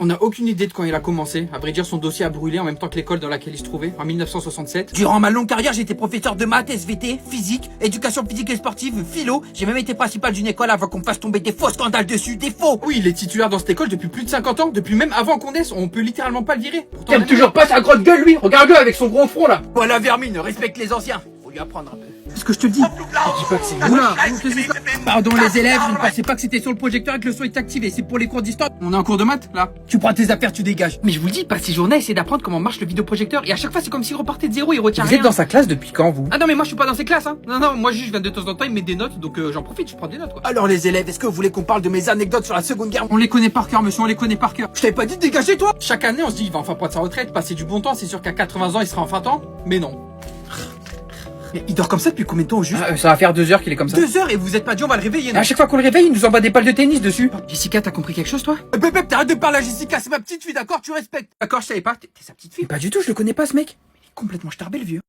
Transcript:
On n'a aucune idée de quand il a commencé. À vrai dire, son dossier a brûlé en même temps que l'école dans laquelle il se trouvait, en 1967. Durant ma longue carrière, j'ai été professeur de maths, SVT, physique, éducation physique et sportive, philo. J'ai même été principal d'une école avant qu'on me fasse tomber des faux scandales dessus, des faux. Oui, il est titulaire dans cette école depuis plus de 50 ans, depuis même avant qu'on naisse. On peut littéralement pas le virer. Pourtant, T'aimes toujours pas sa grosse gueule, lui? Regarde-le avec son gros front, là. Voilà, Vermine, respecte les anciens. Faut lui apprendre un peu. ce que je te dis. Je dis pas que c'est Oula, qu'est-ce que c'est ça? Pardon les élèves, je ne pensais pas que c'était sur le projecteur et que le son est activé. C'est pour les cours d'histoire. On est en cours de maths, là. Tu prends tes affaires, tu dégages. Mais je vous le dis, passe ses journées à essayer d'apprendre comment marche le vidéoprojecteur. Et à chaque fois, c'est comme s'il repartait de zéro, il retient Vous rien. êtes dans sa classe depuis quand, vous? Ah non, mais moi, je suis pas dans ces classes, hein. Non, moi, juste, je viens de temps en temps, il me met des notes, donc j'en profite, je prends des notes, quoi. Alors les élèves, est-ce que vous voulez qu'on parle de mes anecdotes sur la Seconde Guerre? On les connaît par cœur, monsieur, on les connaît par cœur. Je t'avais pas dit de dégager, toi? Chaque année, on se dit, il va enfin prendre sa retraite, passer du bon temps, c'est sûr qu'à 80 ans, il sera enfin temps. Mais non. Mais il dort comme ça depuis combien de temps au juste? Ça va faire 2 heures qu'il est comme ça. 2 heures et vous êtes pas dit on va le réveiller, non? À chaque fois qu'on le réveille, il nous envoie des balles de tennis dessus. Jessica, t'as compris quelque chose, toi? Bébé, t'arrêtes de parler à Jessica, c'est ma petite fille, d'accord? Tu respectes. D'accord, je savais pas, t'es sa petite fille. Pas du tout, je le connais pas, ce mec. Complètement starbé le vieux.